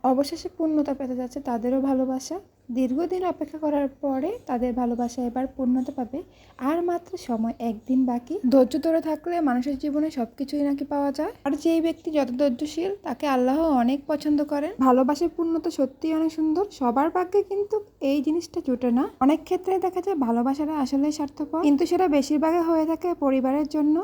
অবশেষে পূর্ণতা পেতে যাচ্ছে তাদেরও ভালোবাসা। দীর্ঘদিন অপেক্ষা করার পরে তাদের ভালোবাসা এবার পূর্ণতা পাবে। আর মাত্র সময় একদিন বাকি। ধৈর্য ধরে থাকলে মানুষের জীবনে সবকিছুই নাকি পাওয়া যায়। আর যেই ব্যক্তি যত ধৈর্যশীল তাকে আল্লাহ অনেক পছন্দ করেন। ভালোবাসার পূর্ণতা সত্যিই অনেক সুন্দর। সবার ভাগ্যে কিন্তু এই জিনিসটা জুটে না। অনেক ক্ষেত্রে দেখা যায় ভালোবাসাটা আসলে স্বার্থপর, কিন্তু সেটা বেশিরভাগে হয়ে থাকে পরিবারের জন্য।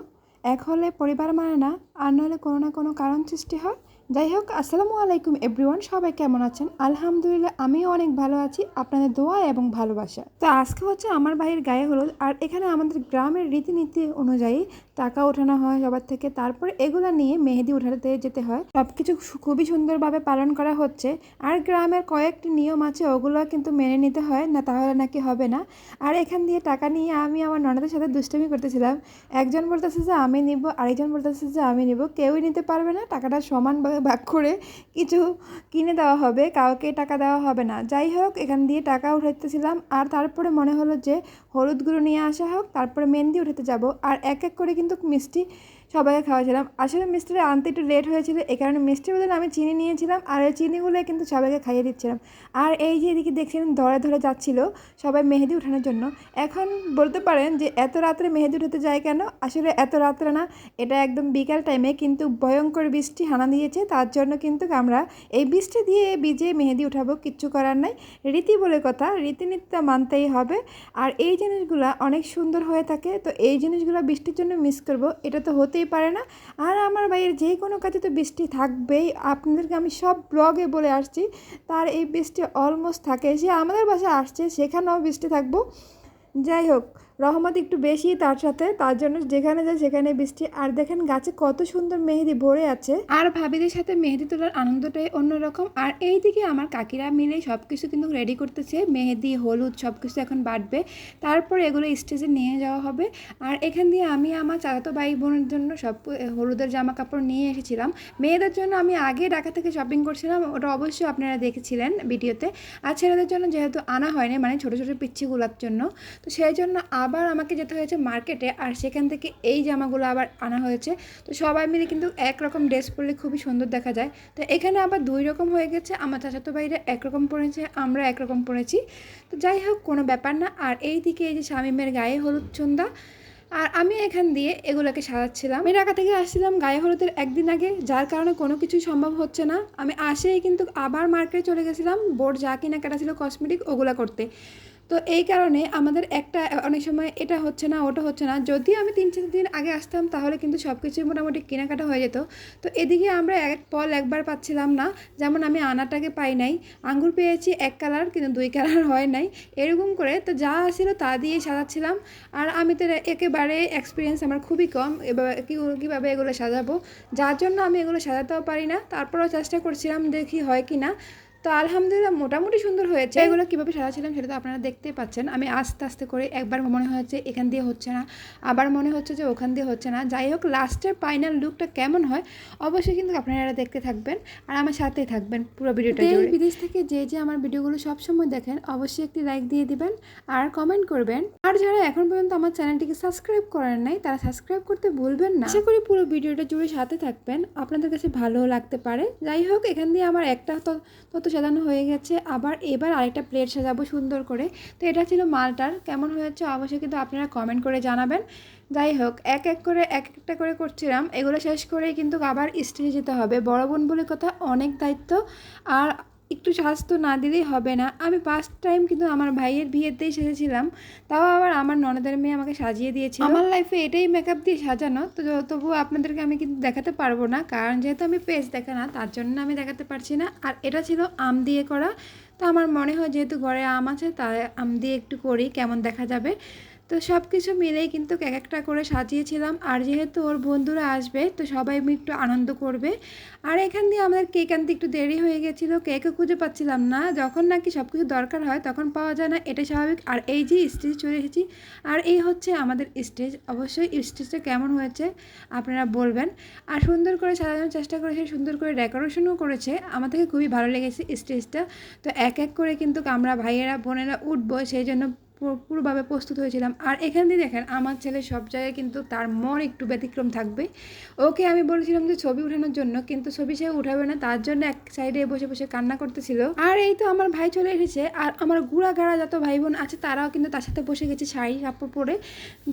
এক হলে পরিবার মানে না, আর নইলে কোনো না কোনো কারণ সৃষ্টি হয়। যাই হোক, আসসালামু আলাইকুম এভরিওয়ান, সবাই কেমন আছেন? আলহামদুলিল্লাহ, আমিও অনেক ভালো আছি আপনাদের দোয়া এবং ভালোবাসা। তো আজকে হচ্ছে আমার ভাইয়ের গায়ে হলুদ। আর এখানে আমাদের গ্রামের রীতিনীতি অনুযায়ী টাকা ওঠানো হয় সবার থেকে, তারপর এগুলা নিয়ে মেহেদি উঠাতে যেতে হয়। সবকিছু খুবই সুন্দরভাবে পালন করা হচ্ছে। আর গ্রামের কয়েকটি নিয়ম আছে, ওগুলো কিন্তু মেনে নিতে হয়, না তাহলে নাকি হবে না। আর এখান দিয়ে টাকা নিয়ে আমি আমার ননদের সাথে দুষ্টামি করতেছিলাম। একজন বলতেছে যে আমি নিব, আরেকজন বলতেছে যে আমি নিব। কেউই নিতে পারবে না, টাকাটা সমানভাবে ভাগ করে কিছু কিনে দেওয়া হবে, কাউকে টাকা দেওয়া হবে না। যাই হোক, এখান দিয়ে টাকা উঠাইতেছিলাম। আর তারপরে মনে হলো যে হলুদগুলো নিয়ে আসা হোক, তারপরে মেহেন্দি উঠাতে যাব। আর এক এক করে কিন্তু মিষ্টি সবাইকে খাওয়াছিলাম। আসলে মিষ্টিটা আনতে একটু লেট হয়েছিল, এই কারণে মিষ্টির বদলে আমি চিনি নিয়েছিলাম, আর ওই চিনিগুলো কিন্তু সবাইকে খাইয়ে দিচ্ছিলাম। আর এই যে এদিকে দেখছিলেন ধরে ধরে যাচ্ছিল সবাই মেহেদি উঠানোর জন্য। এখন বলতে পারেন যে এত রাত্রে মেহেদি উঠাতে যায় কেন? আসলে এত রাত্রে না, এটা একদম বিকাল টাইমে, কিন্তু ভয়ঙ্কর বৃষ্টি হানা দিয়েছে, তার জন্য কিন্তু আমরা এই বৃষ্টি দিয়ে ভিজে মেহেদি উঠাবো। কিচ্ছু করার নাই, রীতি বলে কথা, রীতিনীতি মানতেই হবে। আর এই জিনিসগুলো অনেক সুন্দর হয়ে থাকে। তো এই জিনিসগুলো বৃষ্টির জন্য মিস করব, এটা তো হতেই পারে না। আর আমার ভাইয়ের যে কোনো কাজে তো বৃষ্টি থাকবেই। আপনাদেরকে আমি সব ব্লগে বলে আসছি, তার এই বৃষ্টি অলমোস্ট থাকে। সে আমাদের বাসায় আসছে, সেখানেও বৃষ্টি থাকবো। যাই হোক, রহমত একটু বেশি তার সাথে, তার জন্য যেখানে যায় সেখানে বৃষ্টি। আর দেখেন গাছে কত সুন্দর মেহেদি ভরে আছে। আর ভাবিদের সাথে মেহেদি তোলার আনন্দটাই অন্যরকম। আর এইদিকে আমার কাকিরা মিলে সব কিছু কিন্তু রেডি করতেছে, মেহেদি হলুদ সব কিছু এখন বাটবে, তারপর এগুলো স্টেজে নিয়ে যাওয়া হবে। আর এখান দিয়ে আমি আমার চাচাতো ভাই বোনের জন্য সব হলুদের জামা কাপড় নিয়ে এসেছিলাম। মেয়েদের জন্য আমি আগে ঢাকা থেকে শপিং করছিলাম, ওটা অবশ্যই আপনারা দেখেছিলেন ভিডিওতে। আর ছেলেদের জন্য যেহেতু আনা হয়নি, মানে ছোটো ছোটো পিচ্ছিগুলোর জন্য, তো সেই জন্য আবার আমাকে যেতে হয়েছে মার্কেটে, আর সেখান থেকে এই জামাগুলো আবার আনা হয়েছে। তো সবাই মিলে কিন্তু একরকম ড্রেস পরলে খুবই সুন্দর দেখা যায়। তো এখানে আবার দুই রকম হয়ে গেছে, আমার চাচাতো ভাইরা একরকম পরেছে, আমরা একরকম পরেছি। তো যাই হোক, কোনো ব্যাপার না। আর এই দিকে এই যে শামীমের গায়ে হলুদ সন্ধ্যা, আর আমি এখান দিয়ে এগুলোকে সাজাচ্ছিলাম। আমি ঢাকা থেকে আসছিলাম গায়ে হলুদের একদিন আগে, যার কারণে কোনো কিছুই সম্ভব হচ্ছে না। আমি আসেই কিন্তু আবার মার্কেটে চলে গেছিলাম বোর্ড যা কেনাকাটা ছিল কসমেটিক ওগুলো করতে। তো এই কারণে আমাদের একটা অনেক সময় এটা হচ্ছে না, ওটা হচ্ছে না। যদি আমি 3-4 দিন আগে আসতাম তাহলে কিন্তু সব কিছুই মোটামুটি কেনাকাটা হয়ে যেত। তো এদিকে আমরা এক ফল একবার পাচ্ছিলাম না। যেমন আমি আনাটাকে পাই নাই, আঙ্গুর পেয়েছি এক কালার, কিন্তু 2 কালার হয় নাই, এরকম করে। তো যা আসছিল তা দিয়ে সাজাচ্ছিলাম। আর আমি তো একেবারে এক্সপিরিয়েন্স আমার খুবই কম এবার কীভাবে এগুলো সাজাবো, যার জন্য আমি এগুলো সাজাতেও পারি না। তারপরেও চেষ্টা করছিলাম, দেখি হয় কি না। তো আলহামদুলিল্লাহ মোটামুটি সুন্দর হয়েছে। এগুলো কীভাবে সাজাচ্ছিলাম সেটা তো আপনারা দেখতেই পাচ্ছেন। আমি আস্তে আস্তে করে একবার মনে হচ্ছে এখান দিয়ে হচ্ছে না, আবার মনে হচ্ছে যে ওখান দিয়ে হচ্ছে না। যাই হোক, লাস্টের ফাইনাল লুকটা কেমন হয় অবশ্যই কিন্তু আপনারা দেখতে থাকবেন, আর আমার সাথেই থাকবেন পুরো ভিডিওটা জুড়ে। বিদেশ থেকে যে আমার ভিডিওগুলো সবসময় দেখেন অবশ্যই একটি লাইক দিয়ে দিবেন আর কমেন্ট করবেন। আর যারা এখন পর্যন্ত আমার চ্যানেলটিকে সাবস্ক্রাইব করেন নাই, তারা সাবস্ক্রাইব করতে ভুলবেন না। আশা করি পুরো ভিডিওটা জুড়ে সাথে থাকবেন, আপনাদের কাছে ভালো লাগতে পারে। যাই হোক, এখান দিয়ে আমার একটা তত সাজানো হয়ে গেছে। আবার এবার আরেকটা প্লেট সাজাবো সুন্দর করে। তো এটা ছিল মালটার, কেমন হয়েছে অবশ্যই কিন্তু আপনারা কমেন্ট করে জানাবেন। যাই হোক, এক এক করে এক একটা করে করছিলাম। এগুলো শেষ করেই কিন্তু আবার স্টেজে যেতে হবে। বড় বোন বলে কথা, অনেক দায়িত্ব, আর একটু স্বাস্থ্য না দিলেই হবে না। আমি ফার্স্ট টাইম কিন্তু আমার ভাইয়ের বিয়েতেই সেজেছিলাম, তাও আবার আমার ননদের মেয়ে আমাকে সাজিয়ে দিয়েছিল। আমার লাইফে এটাই মেকআপ দিয়ে সাজানো। তো তবুও আপনাদেরকে আমি কিন্তু দেখাতে পারবো না, কারণ যেহেতু আমি পেজ দেখা না, তার জন্য আমি দেখাতে পারছি না। আর এটা ছিল আম দিয়ে করা। তো আমার মনে হয় যেহেতু ঘরে আম আছে, তাই আম দিয়ে একটু করি, কেমন দেখা যাবে। তো সব কিছু মিলেই কিন্তু এক একটা করে সাজিয়েছিলাম। আর যেহেতু ওর বন্ধুরা আসবে, তো সবাই একটু আনন্দ করবে। আর এখান দিয়ে আমাদের কেক আনতে একটু দেরি হয়ে গেছিলো, কেকও খুঁজে পাচ্ছিলাম না। যখন নাকি সব কিছু দরকার হয় তখন পাওয়া যায় না, এটা স্বাভাবিক। আর এই যে স্টেজ চলে এসেছি, আর এই হচ্ছে আমাদের স্টেজ। অবশ্যই স্টেজটা কেমন হয়েছে আপনারা বলবেন। আর সুন্দর করে সাজানোর চেষ্টা করেছে, সুন্দর করে ডেকোরেশনও করেছে, আমার থেকে খুবই ভালো লেগেছে স্টেজটা। তো এক এক করে কিন্তু আমরা ভাইয়েরা বোনেরা উঠবো, সেই জন্য পুরোভাবে প্রস্তুত হয়েছিলাম। আর এখান দিয়ে দেখেন আমার ছেলে সব জায়গায় কিন্তু তার মন একটু ব্যতিক্রম থাকবে। ওকে আমি বলেছিলাম যে ছবি ওঠানোর জন্য, কিন্তু ছবি সে উঠাবে না, তার জন্য এক সাইডে বসে বসে কান্না করতেছিল। আর এই তো আমার ভাই চলে এসেছে, আর আমার গুড়া গাড়া যত ভাই বোন আছে তারাও কিন্তু তার সাথে বসে গেছে শাড়ি কাপড় পরে।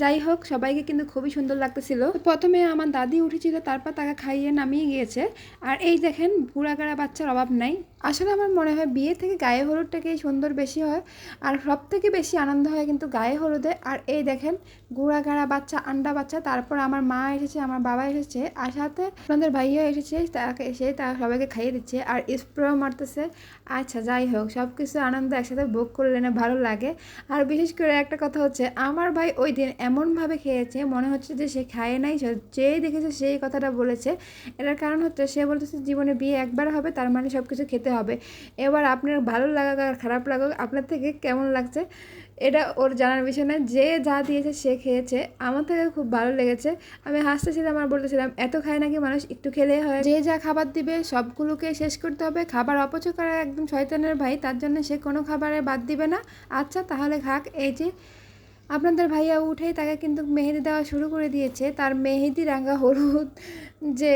যাই হোক, সবাইকে কিন্তু খুবই সুন্দর লাগতেছিল। প্রথমে আমার দাদি উঠেছিল, তারপর তাকে খাইয়ে নামিয়ে গিয়েছে। আর এই দেখেন বুড়া গাড়া বাচ্চার অভাব নাই। আসলে আমার মনে হয় বিয়ে থেকে গায়ে হলুদটাকেই সুন্দর বেশি হয়, আর সব থেকে বেশি আনন্দ হয় কিন্তু গায়ে হলুদে। আর এই দেখেন গুড়া গাড়া বাচ্চা, আন্ডা বাচ্চা, তারপর আমার মা এসেছে, আমার বাবা এসেছে, আর সাথে আপনাদের ভাইয়া এসেছে, তাকে এসে তারা সবাইকে খাইয়ে দিচ্ছে আর স্প্রেও মারতেছে। আচ্ছা যাই হোক, সব কিছু আনন্দ একসাথে ভোগ করলে না ভালো লাগে। আর বিশেষ করে একটা কথা হচ্ছে, আমার ভাই ওই দিন এমনভাবে খেয়েছে মনে হচ্ছে যে সে খায় নাই, যেই দেখেছে সেই কথাটা বলেছে। এটার কারণ হচ্ছে সে বলতেছে জীবনে বিয়ে একবার হবে, তার মানে সব কিছু খেতে হবে। এবার আপনার ভালো লাগাক আর খারাপ লাগাক, আপনার থেকে কেমন লাগছে এটা ওর জানার বিষয় না। যে যা দিয়েছে সে খেয়েছে, আমার থেকে খুব ভালো লেগেছে। আমি হাসতেছিলাম আর বলতেছিলাম এত খায় নাকি মানুষ, একটু খেলে হয়। যে যা খাবার দিবে সবগুলোকে শেষ করতে হবে। খাবার অপচয় করা একদম শয়তানের ভাই, তার জন্য সে কোনো খাবারে বাদ দিবে না। আচ্ছা তাহলে খাক। এই যে আপনাদের ভাইয়া উঠেই তাকে কিন্তু মেহেদি দেওয়া শুরু করে দিয়েছে। তার মেহেদি রাঙা হলুদ যে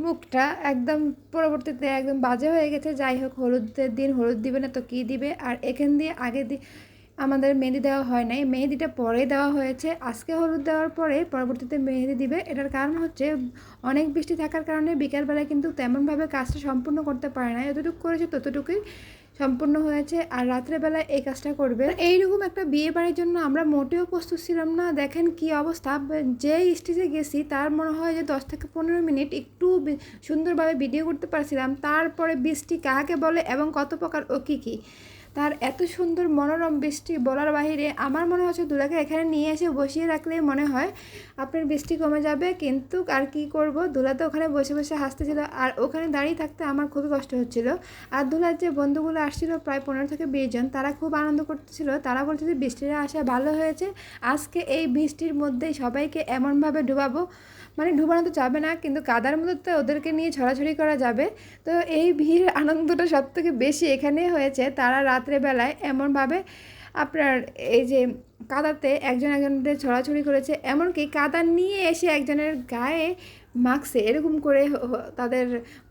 মুখটা একদম পরবর্তীতে একদম বাজে হয়ে গেছে। যাই হোক, হলুদের দিন হলুদ দিবে না তো কী দিবে। আর এখান দিয়ে আগে আমাদের মেহেদি দেওয়া হয় নাই, মেহেদিটা পরে দেওয়া হয়েছে। আজকে হলুদ দেওয়ার পরে পরবর্তীতে মেহেদি দিবে। এটার কারণ হচ্ছে অনেক বৃষ্টি থাকার কারণে বিকেলবেলায় কিন্তু তেমনভাবে কাজটা সম্পূর্ণ করতে পারে না, যতটুকু করেছে ততটুকুই সম্পূর্ণ হয়েছে। আর রাত্রেবেলায় এই কাজটা করবে। এইরকম একটা বিয়ে বাড়ির জন্য আমরা মোটেও প্রস্তুত ছিলাম না। দেখেন কি অবস্থা, যে স্টেজে গেছি তার মনে হয় যে 10 থেকে 15 মিনিট একটু সুন্দরভাবে ভিডিও করতে পারছিলাম। তারপরে বৃষ্টি কাকে বলে এবং কত প্রকার ও কী কী, তার এত সুন্দর মনোরম বৃষ্টি বলার বাহিরে। আমার মনে হচ্ছে দুলাকে এখানে নিয়ে এসে বসিয়ে রাখলেই মনে হয় আপনার বৃষ্টি কমে যাবে। কিন্তু আর কি করব, দুলা তো ওখানে বসে বসে হাসতেছিল, আর ওখানে দাঁড়িয়ে থাকতে আমার খুবই কষ্ট হচ্ছিল। আর দুলার যে বন্ধুগুলো আসছিল প্রায় 15 থেকে 20 জন, তারা খুব আনন্দ করতেছিল। তারা বলছে যে বৃষ্টির আসা ভালো হয়েছে, আজকে এই বৃষ্টির মধ্যেই সবাইকে এমনভাবে ডুবাবো, মানে ডুবানো তো যাবে না কিন্তু কাদার মধ্যে তো ওদেরকে নিয়ে ছড়াছড়ি করা যাবে। তো এই ভিড় আনন্দটা সব থেকে বেশি এখানে হয়েছে। তারা রাত্রেবেলায় এমনভাবে আপনার এই যে কাদাতে একজন একজনের ছড়াছড়ি করেছে, এমনকি কাদা নিয়ে এসে একজনের গায়ে মাখছে। এরকম করে তাদের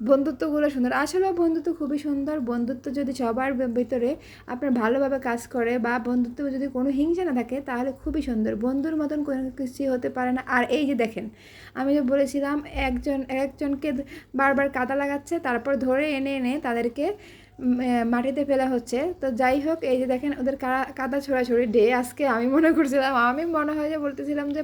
বন্ধুত্বগুলো সুন্দর। আসলেও বন্ধুত্ব খুবই সুন্দর। বন্ধুত্ব যদি সবার ভিতরে আপনার ভালোভাবে কাজ করে, বা বন্ধুত্ব যদি কোনো হিংসা না থাকে, তাহলে খুবই সুন্দর। বন্ধুর মতন কোনো কিছু হতে পারে না। আর এই যে দেখেন, আমি যে বলেছিলাম একজনকে বারবার কাদা লাগাচ্ছে, তারপর ধরে এনে এনে তাদেরকে মাটিতে ফেলা হচ্ছে। তো যাই হোক, এই যে দেখেন ওদের কাদা ছড়াছড়ি ডে। আজকে আমি মনে হয় যে বলতেছিলাম যে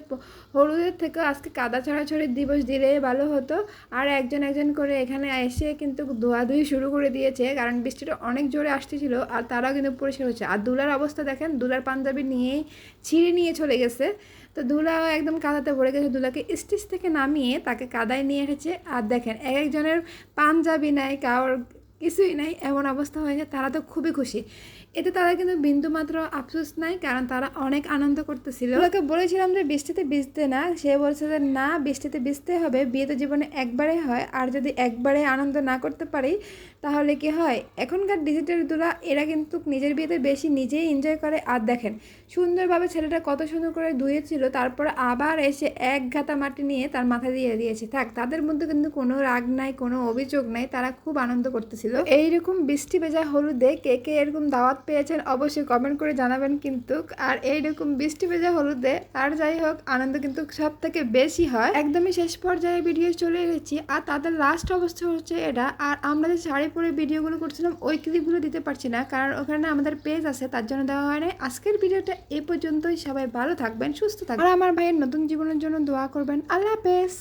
হলুদের থেকে আজকে কাদা ছড়াছড়ি দিবস দিলে ভালো হতো। আর একজন একজন করে এখানে এসে কিন্তু ধোয়াধুয়ি শুরু করে দিয়েছে, কারণ বৃষ্টিটা অনেক জোরে আসতেছিল। আর তারাও কিন্তু পরিষ্কার হচ্ছে। আর দুলার অবস্থা দেখেন, দুলার পাঞ্জাবি নিয়েই ছিঁড়ে নিয়ে চলে গেছে। তো দুলাও একদম কাদাতে ভরে গেছে। দুলাকে স্টেজ থেকে নামিয়ে তাকে কাদায় নিয়ে এসেছে। আর দেখেন এক একজনের পাঞ্জাবি নাই, কারোর কিছুই নাই, এমন অবস্থা হয়েছে। তারা তো খুবই খুশি, এতে তারা কিন্তু বিন্দুমাত্র আফসোস নাই, কারণ তারা অনেক আনন্দ করতেছিল। ওকে বলেছিলাম যে বৃষ্টিতে ভিজতে না, সে বলছে যে না, বৃষ্টিতে ভিজতে হবে, বিয়ে তো জীবনে একবারে হয়, আর যদি একবারে আনন্দ না করতে পারি তাহলে কি হয়। এখনকার ডিজিটাল দুলা এরা কিন্তু নিজের বিয়েতে বেশি নিজেই এনজয় করে। আর দেখেন সুন্দরভাবে ছেলেটা কত সুন্দর করে ধুয়েছিল, তারপর আবার এসে এক গাঁথা মাটি নিয়ে তার মাথায় দিয়ে দিয়েছে। থাক, তাদের মধ্যে কিন্তু কোনো রাগ নাই, কোনো অভিযোগ নাই, তারা খুব আনন্দ করতেছিল। এইরকম বৃষ্টি ভেজা হলুদে কে কে এরকম দাওয়াত পেয়েছেন অবশ্যই কমেন্ট করে জানাবেন কিন্তু। আর এইরকম বৃষ্টি ভেজা হলুদে আর যাই হোক আনন্দ কিন্তু সব থেকে বেশি হয়। একদমই শেষ পর্যায়ে ভিডিও চলে এসেছি, আর তাদের লাস্ট অবস্থা হচ্ছে এটা। আর আমরা যে শাড়ি পরে ভিডিওগুলো করছিলাম ওই ক্লিপগুলো দিতে পারছি না, কারণ ওখানে আমাদের পেজ আছে, তার জন্য দেওয়া হয় নাই। আজকের ভিডিওটা এ পর্যন্তই। সবাই ভালো থাকবেন, সুস্থ থাকবেন, আর আমার ভাইয়ের নতুন জীবনের জন্য দোয়া করবেন। আল্লাহ হাফেজ।